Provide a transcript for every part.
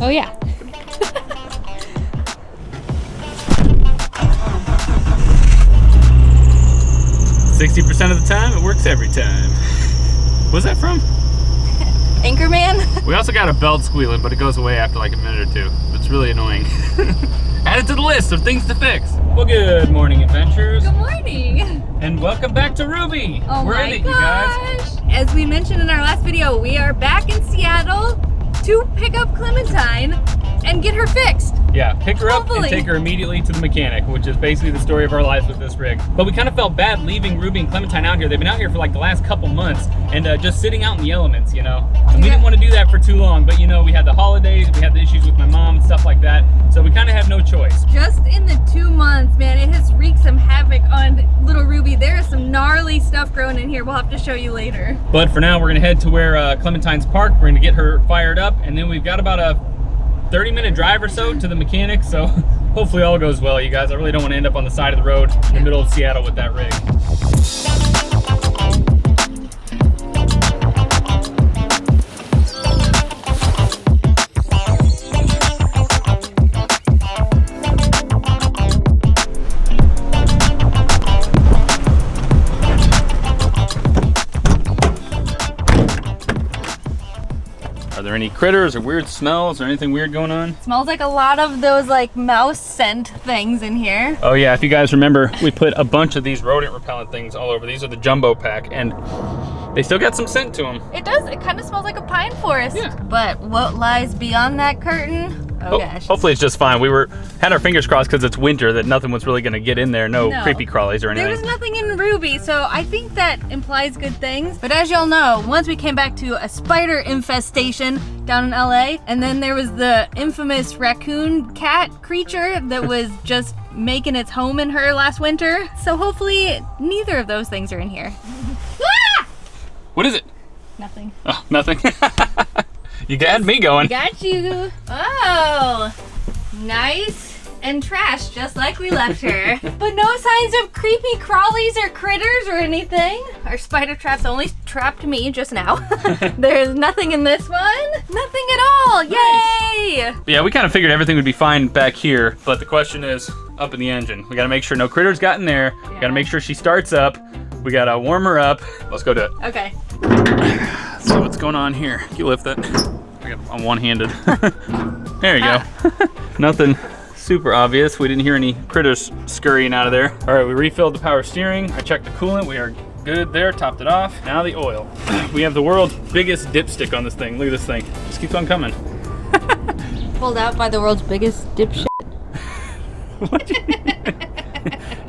Oh yeah. 60% of the time, it works every time. What's that from? Anchorman? We also got a belt squealing, but it goes away after like a minute or two. It's really annoying. Add it to the list of things to fix. Well, good morning, adventurers. Good morning. And welcome back to Ruby. Oh We're my in it, you guys. gosh. As we mentioned in our last video, we are back in Seattle to pick up Clementine and get her fixed. Yeah, pick her up and Hopefully. take her immediately to the mechanic, which is basically the story of our lives with this rig. But we kind of felt bad leaving Ruby and Clementine out here. They've been out here for like the last couple months and just sitting out in the elements, you know? And we didn't want to do that for too long, but you know, we had the holidays, we had the issues with my mom and stuff like that. So we kind of had no choice. Just in the 2 months, man, it has wreaked some havoc on little Ruby. There is some gnarly stuff growing in here. We'll have to show you later. But for now, we're gonna head to where Clementine's parked. We're gonna get her fired up, and then we've got about a 30-minute drive or so to the mechanic, so hopefully all goes well, you guys. I really don't want to end up on the side of the road in the middle of Seattle with that rig. Are there any critters or weird smells or anything weird going on? Smells like a lot of those like mouse scent things in here. Oh yeah, if you guys remember, we put a bunch of these rodent repellent things all over. These are the jumbo pack, and they still got some scent to them. It does. It kind of smells like a pine forest. Yeah. But what lies beyond that curtain? Oh gosh. Hopefully it's just fine. We had our fingers crossed because it's winter that nothing was really gonna get in there. No creepy crawlies or anything. There was nothing in Ruby, so I think that implies good things. But as y'all know, once we came back to a spider infestation down in LA, and then there was the infamous raccoon cat creature that was just making its home in her last winter. So hopefully neither of those things are in here. Ah! What is it? Nothing. Oh, nothing. You had me going. Got you. Oh, nice and trash, just like we left her. But no signs of creepy crawlies or critters or anything. Our spider traps only trapped me just now. There's nothing in this one. Nothing at all. Yay! Yeah, we kind of figured everything would be fine back here, but the question is up in the engine. We got to make sure no critters got in there. Yeah. We got to make sure she starts up. We got to warm her up. Let's go do it. Okay. So what's going on here? Can you lift that? I'm one-handed. There you go. Nothing super obvious. We didn't hear any critters scurrying out of there. All right, we refilled the power steering. I checked the coolant. We are good there, topped it off. Now the oil. We have the world's biggest dipstick on this thing. Look at this thing. Just keeps on coming. Pulled out by the world's biggest dipshit. What do you mean?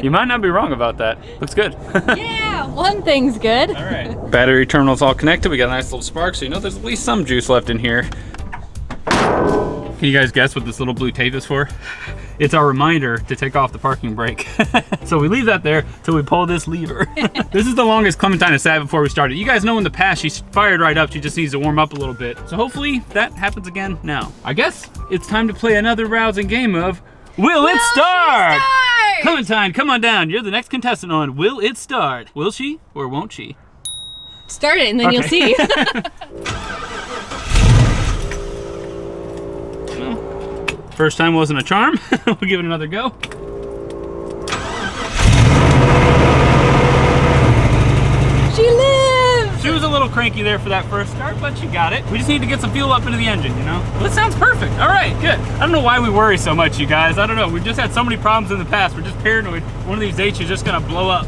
You might not be wrong about that. Looks good. Yeah, one thing's good. All right. Battery terminal's all connected. We got a nice little spark, so you know there's at least some juice left in here. Can you guys guess what this little blue tape is for? It's our reminder to take off the parking brake. So we leave that there till we pull this lever. This is the longest Clementine has sat before we started. You guys know in the past she's fired right up. She just needs to warm up a little bit. So hopefully that happens again now. I guess it's time to play another rousing game of Will It Start? Clementine, come on down. You're the next contestant on Will It Start? Will she or won't she? Start it and then you'll see. Well, first time wasn't a charm. We'll give it another go. She lives! She was a little cranky there for that first start, but she got it. We just need to get some fuel up into the engine, you know? Well, that sounds perfect. All right, good. I don't know why we worry so much, you guys. I don't know. We've just had so many problems in the past. We're just paranoid. One of these days she's just gonna blow up.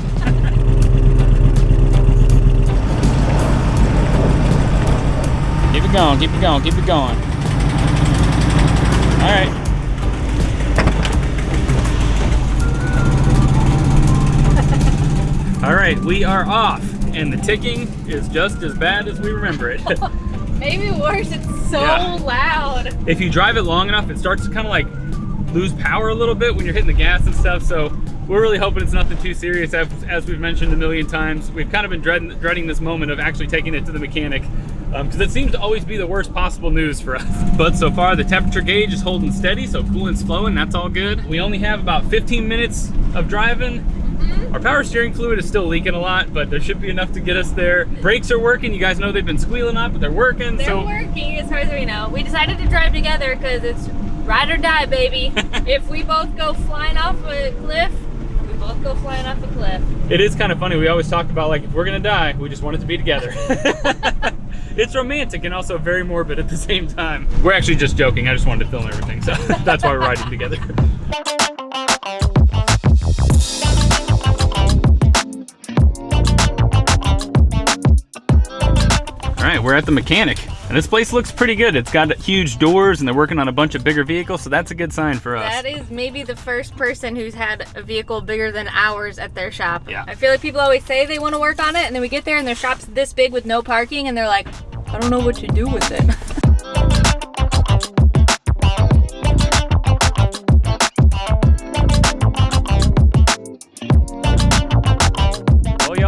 Keep it going, keep it going, keep it going. All right. All right, we are off, and the ticking is just as bad as we remember it. Maybe worse, it's so loud. If you drive it long enough, it starts to kind of like lose power a little bit when you're hitting the gas and stuff, so we're really hoping it's nothing too serious. As we've mentioned a million times, we've kind of been dreading this moment of actually taking it to the mechanic, because it seems to always be the worst possible news for us. But so far, the temperature gauge is holding steady, so coolant's flowing, that's all good. We only have about 15 minutes of driving, Our power steering fluid is still leaking a lot, but there should be enough to get us there. Brakes are working. You guys know they've been squealing up, but they're working. They're working as far as we know. We decided to drive together because it's ride or die, baby. If we both go flying off a cliff, we both go flying off a cliff. It is kind of funny. We always talk about, like, if we're gonna die, we just want it to be together. It's romantic and also very morbid at the same time. We're actually just joking. I just wanted to film everything, so that's why we're riding together. All right, we're at the mechanic, and this place looks pretty good. It's got huge doors, and they're working on a bunch of bigger vehicles, so that's a good sign for us. That is maybe the first person who's had a vehicle bigger than ours at their shop. Yeah. I feel like people always say they want to work on it, and then we get there and their shop's this big with no parking, and they're like, I don't know what to do with it.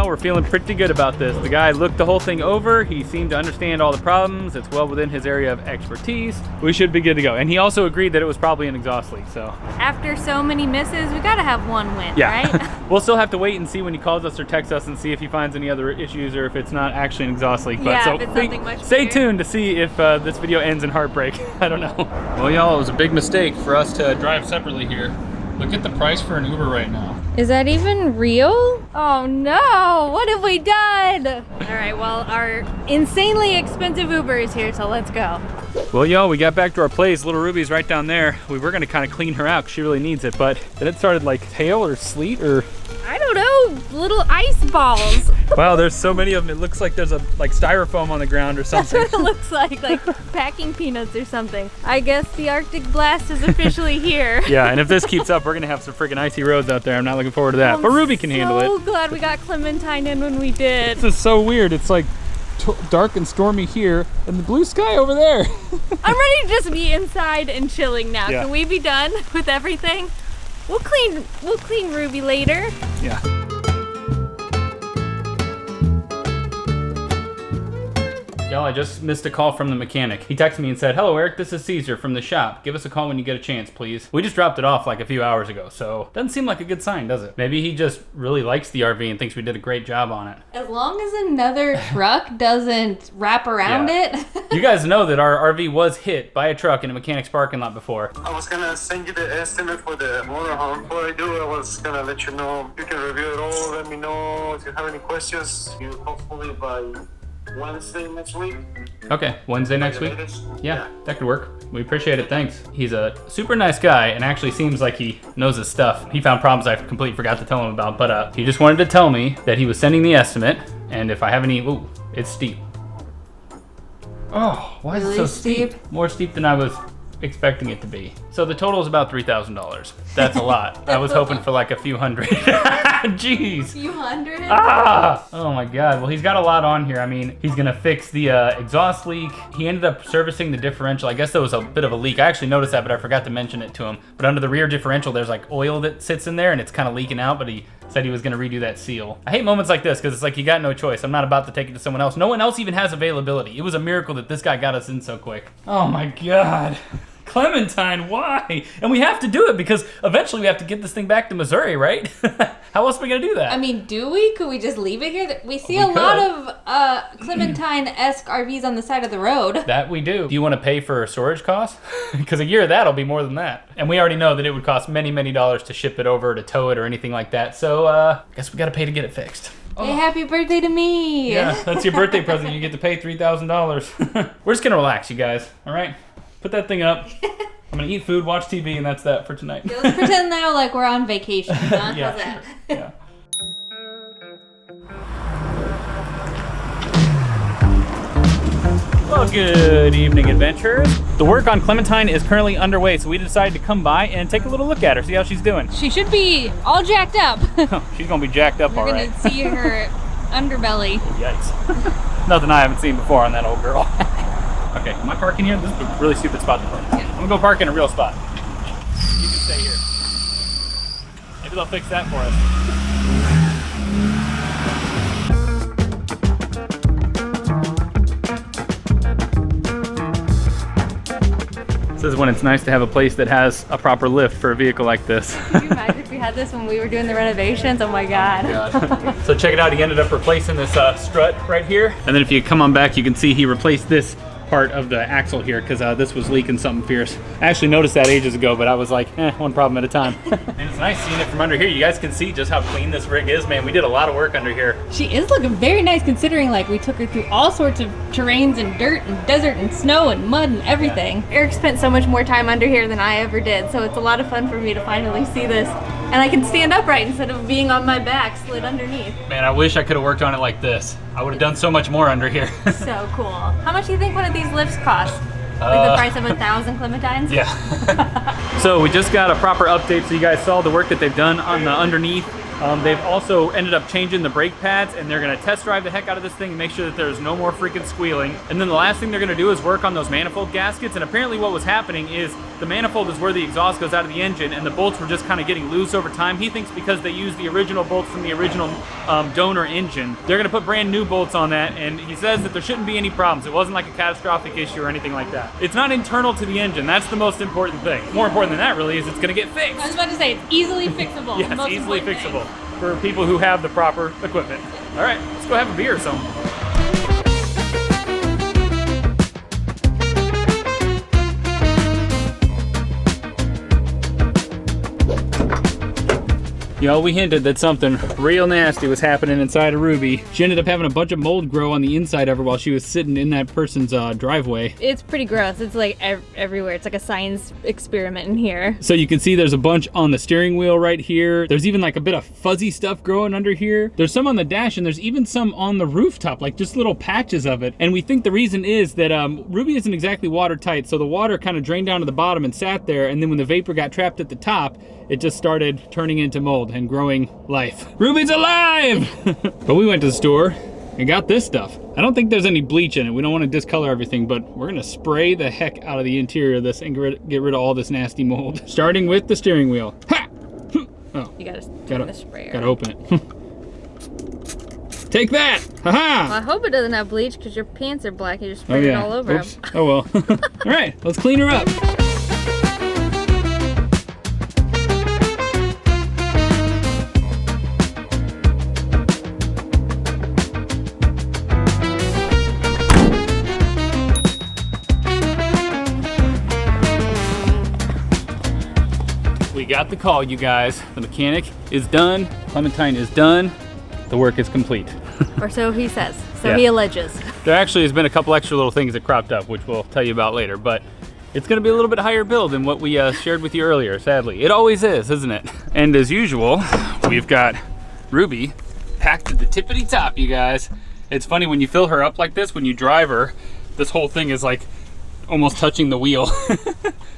We're feeling pretty good about this. The guy looked the whole thing over. He seemed to understand all the problems. It's well within his area of expertise. We should be good to go. And he also agreed that it was probably an exhaust leak, so. After so many misses, we gotta have one win, right? We'll still have to wait and see when he calls us or texts us and see if he finds any other issues or if it's not actually an exhaust leak. But yeah, so if it's something much stay bigger. tuned to see if this video ends in heartbreak. I don't know. Well, y'all, it was a big mistake for us to drive separately here. Look at the price for an Uber right now. Is that even real? Oh no, what have we done? All right, well, our insanely expensive Uber is here, so let's go. Well, y'all, we got back to our place. Little Ruby's right down there. We were gonna kind of clean her out because she really needs it, but then it started like hail or sleet or... I don't know, little ice balls. Wow, there's so many of them. It looks like there's a like styrofoam on the ground or something. That's what it looks like packing peanuts or something. I guess the Arctic blast is officially here. Yeah, and if this keeps up, we're gonna have some freaking icy roads out there. I'm not looking forward to that, but Ruby can handle it. I'm so glad we got Clementine in when we did. This is so weird. It's like dark and stormy here and the blue sky over there. I'm ready to just be inside and chilling now. Yeah. Can we be done with everything? We'll clean Ruby later. Yeah. Y'all, I just missed a call from the mechanic. He texted me and said, "Hello, Eric, this is Caesar from the shop. Give us a call when you get a chance, please." We just dropped it off like a few hours ago, so doesn't seem like a good sign, does it? Maybe he just really likes the RV and thinks we did a great job on it. As long as another truck doesn't wrap around it. You guys know that our RV was hit by a truck in a mechanic's parking lot before. I was gonna send you the estimate for the motorhome. Before I do, I was gonna let you know. You can review it all. Let me know if you have any questions. You hopefully by Wednesday next week. Okay, Wednesday next week? Latest. Yeah, that could work. We appreciate it, thanks. He's a super nice guy and actually seems like he knows his stuff. He found problems I completely forgot to tell him about, but he just wanted to tell me that he was sending the estimate, and if I have any, ooh, it's steep. Oh, why is it so steep? More steep than I was expecting it to be. So the total is about $3,000. That's a lot. I was hoping for like a few hundred. Jeez. Few hundred? Ah! Oh my God. Well, he's got a lot on here. I mean, he's gonna fix the exhaust leak. He ended up servicing the differential. I guess there was a bit of a leak. I actually noticed that, but I forgot to mention it to him. But under the rear differential, there's like oil that sits in there and it's kind of leaking out, but he said he was gonna redo that seal. I hate moments like this because it's like you got no choice. I'm not about to take it to someone else. No one else even has availability. It was a miracle that this guy got us in so quick. Oh my God. Clementine, why? And we have to do it because eventually we have to get this thing back to Missouri, right? How else are we gonna do that? I mean, do we? Could we just leave it here? We see a lot of Clementine-esque RVs on the side of the road. That we do. Do you want to pay for storage costs? Because a year of that'll be more than that. And we already know that it would cost many, many dollars to ship it over, to tow it, or anything like that. So, I guess we gotta pay to get it fixed. Hey, happy birthday to me. Yeah, that's your birthday present. You get to pay $3,000. We're just gonna relax, you guys, all right? Put that thing up. I'm gonna eat food, watch TV, and that's that for tonight. Yeah, let's pretend now like we're on vacation, huh? Yeah. How's that? Yeah. Well, good evening, adventurers. The work on Clementine is currently underway, so we decided to come by and take a little look at her, see how she's doing. She should be all jacked up. She's gonna be jacked up, all We're right. gonna see her underbelly. Yikes. Nothing I haven't seen before on that old girl. Okay, am I parking here? This is a really stupid spot to park. Yeah. I'm gonna go park in a real spot. You can stay here. Maybe they'll fix that for us. This is when it's nice to have a place that has a proper lift for a vehicle like this. Can you imagine had this when we were doing the renovations. Oh my God. So check it out, he ended up replacing this strut right here. And then if you come on back, you can see he replaced this part of the axle here because this was leaking something fierce. I actually noticed that ages ago, but I was like, one problem at a time. And it's nice seeing it from under here. You guys can see just how clean this rig is, man. We did a lot of work under here. She is looking very nice considering like we took her through all sorts of terrains and dirt and desert and snow and mud and everything. Eric spent so much more time under here than I ever did, so it's a lot of fun for me to finally see this. And I can stand upright instead of being on my back slid underneath. Man, I wish I could have worked on it like this. I would have done so much more under here. So cool. How much do you think one of these lifts cost? Like the price of 1,000 clementines? Yeah. So we just got a proper update, so you guys saw the work that they've done on the underneath. They've also ended up changing the brake pads, and they're gonna test drive the heck out of this thing and make sure that there's no more freaking squealing. And then the last thing they're gonna do is work on those manifold gaskets. And apparently what was happening is the manifold is where the exhaust goes out of the engine, and the bolts were just kind of getting loose over time. He thinks because they used the original bolts from the original donor engine, they're gonna put brand new bolts on that, and he says that there shouldn't be any problems. It wasn't like a catastrophic issue or anything like that. It's not internal to the engine. That's the most important thing. More important than that really is it's gonna get fixed. I was about to say, it's easily fixable. Yes, easily fixable for people who have the proper equipment. All right, let's go have a beer or something. Yo, we hinted that something real nasty was happening inside of Ruby. She ended up having a bunch of mold grow on the inside of her while she was sitting in that person's driveway. It's pretty gross. It's like everywhere. It's like a science experiment in here. So you can see there's a bunch on the steering wheel right here. There's even like a bit of fuzzy stuff growing under here. There's some on the dash, and there's even some on the rooftop, like just little patches of it. And we think the reason is that Ruby isn't exactly watertight, so the water kind of drained down to the bottom and sat there, and then when the vapor got trapped at the top, it just started turning into mold and growing life. Ruby's alive! But we went to the store and got this stuff. I don't think there's any bleach in it. We don't want to discolor everything, but we're gonna spray the heck out of the interior of this and get rid of all this nasty mold. Starting with the steering wheel. Ha! Oh, You gotta the sprayer. Gotta open it. Take that! Haha! Well, I hope it doesn't have bleach because your pants are black and you just sprayed it all over them. Oh well. All right, let's clean her up. We got the call, you guys. The mechanic is done. Clementine is done. The work is complete. Or so he says. So Yeah. he alleges. There actually has been a couple extra little things that cropped up, which we'll tell you about later, but it's gonna be a little bit higher build than what we shared with you earlier, sadly. It always is, isn't it? And as usual, we've got Ruby packed to the tippity top, you guys. It's funny when you fill her up like this, when you drive her, this whole thing is like almost touching the wheel.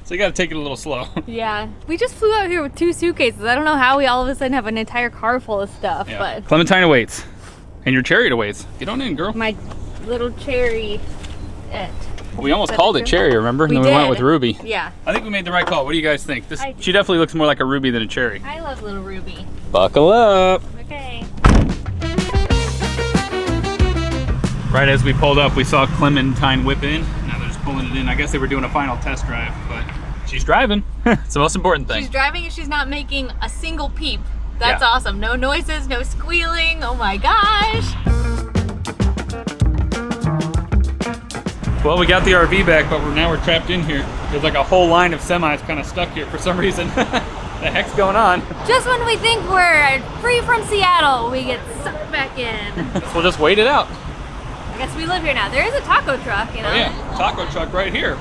So you gotta take it a little slow. Yeah. We just flew out here with 2 suitcases. I don't know how we all of a sudden have an entire car full of stuff, Yeah. but Clementine awaits. And your chariot awaits. Get on in, girl. my little cherry. We almost called it Cherry, remember? And We then we went did. with Ruby. Yeah. I think we made the right call. What do you guys think? I do. She definitely looks more like a Ruby than a Cherry. I love little Ruby. Buckle up. Okay. Right as we pulled up, we saw Clementine whip in. Now they're just pulling it in. I guess they were doing a final test drive, but she's driving. It's the most important thing. She's driving and she's not making a single peep. That's Yeah. awesome. No noises, no squealing. Oh my gosh. Well, we got the RV back, but now we're trapped in here. There's like a whole line of semis kind of stuck here for some reason. The heck's going on? Just when we think we're free from Seattle, we get sucked back in. So we'll just wait it out. I guess we live here now. There is a taco truck, you know? Oh yeah, taco truck right here.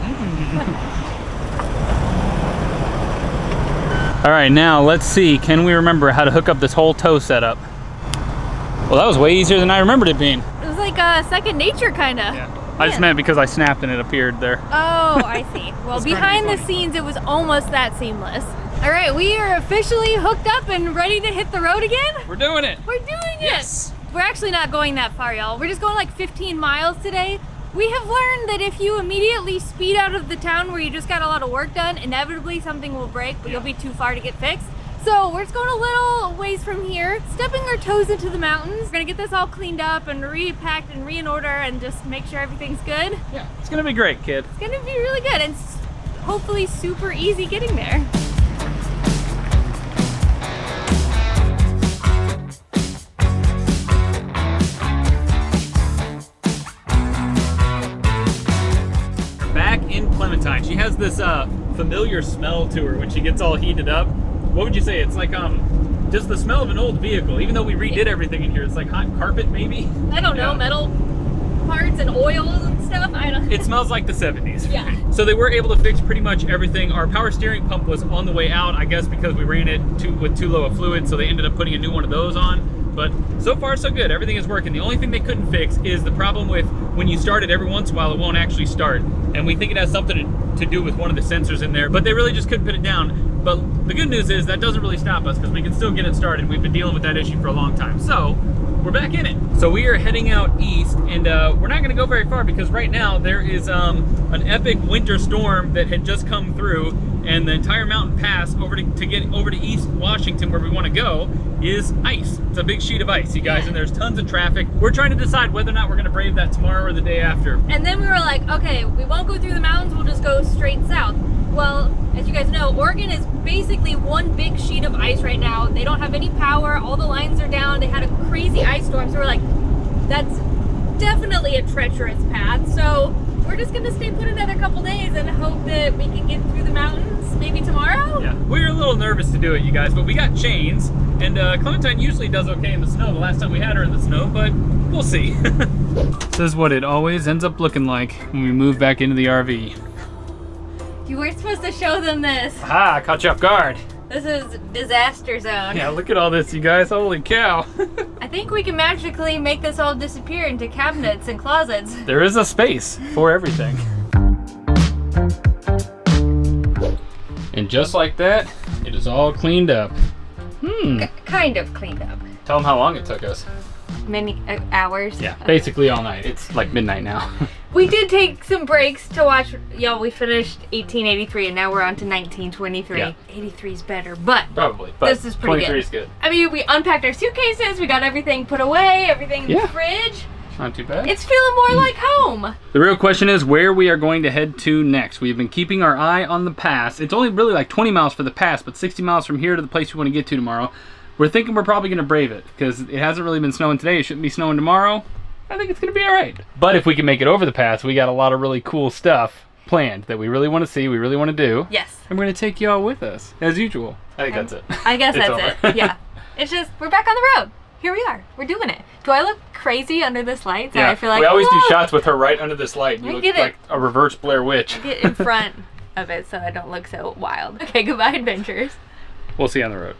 All right, now let's see. Can we remember how to hook up this whole tow setup? Well, that was way easier than I remembered it being. It was like a second nature, kind of. Yeah. I just meant because I snapped and it appeared there. Oh, I see. Well, It's trying to be behind the funny. scenes, it was almost that seamless. All right, we are officially hooked up and ready to hit the road again. We're doing it. We're doing Yes. it. We're actually not going that far, y'all. We're just going like 15 miles today. We have learned that if you immediately speed out of the town where you just got a lot of work done, inevitably something will break, but you'll be too far to get fixed. So we're just going a little ways from here, stepping our toes into the mountains. We're gonna get this all cleaned up and repacked and in order and just make sure everything's good. Yeah, it's gonna be great, kid. It's gonna be really good and hopefully super easy getting there. fine. She has this familiar smell to her when she gets all heated up. What would you say? It's like just the smell of an old vehicle. Even though we redid everything in here, it's like hot carpet maybe. I don't know, metal parts and oils and stuff. I don't. It smells like the 70s. Yeah. So they were able to fix pretty much everything. Our power steering pump was on the way out, I guess because we ran it with too low a fluid, so they ended up putting a new one of those on. But so far so good, everything is working. The only thing they couldn't fix is the problem with when you start it every once in a while, it won't actually start. And we think it has something to do with one of the sensors in there, but they really just couldn't put it down. But the good news is that doesn't really stop us because we can still get it started. We've been dealing with that issue for a long time. So we're back in it. So we are heading out east, and we're not gonna go very far because right now there is an epic winter storm that had just come through, and the entire mountain pass over to get over to East Washington where we want to go is ice. It's a big sheet of ice, you guys, and there's tons of traffic. We're trying to decide whether or not we're gonna brave that tomorrow or the day after. And then we were like, okay, we won't go through the mountains, we'll just go straight south. Well, as you guys know, Oregon is basically one big sheet of ice right now. They don't have any power, all the lines are down, they had a crazy ice storm, so we're like, that's definitely a treacherous path. So we're just gonna stay put another couple days and hope that we can get through the mountains maybe tomorrow. Yeah, we were a little nervous to do it, you guys, but we got chains, and Clementine usually does okay in the snow. The last time we had her in the snow, but we'll see. This is what it always ends up looking like when we move back into the RV. You weren't supposed to show them this. Ah, I caught you off guard. This is disaster zone. Yeah, look at all this, you guys. Holy cow. I think we can magically make this all disappear into cabinets and closets. There is a space for everything. And just like that, it is all cleaned up. Kind of cleaned up. Tell them how long it took us. Many hours. Yeah, basically all night. It's like midnight now. We did take some breaks to watch. Y'all, we finished 1883 and now we're on to 1923. Yeah. 83 is better, but Probably, but this is pretty 23 good. is good. I mean, we unpacked our suitcases, we got everything put away, everything in the fridge. Not too bad. It's feeling more like home. The real question is where we are going to head to next. We've been keeping our eye on the pass. It's only really like 20 miles for the pass, but 60 miles from here to the place we want to get to tomorrow. We're thinking we're probably going to brave it because it hasn't really been snowing today. It shouldn't be snowing tomorrow. I think it's going to be all right. But if we can make it over the pass, we got a lot of really cool stuff planned that we really want to see, we really want to do. Yes. And we're going to take you all with us, as usual. I think that's it. I guess It's that's over. it. Yeah. It's just, we're back on the road. Here we are. We're doing it. Do I look crazy under this light? So Yeah, I feel like, we always do "Whoa." shots with her right under this light. You I look get it. like a reverse Blair Witch. Get in front of it so I don't look so wild. Okay, goodbye, adventures. We'll see you on the road.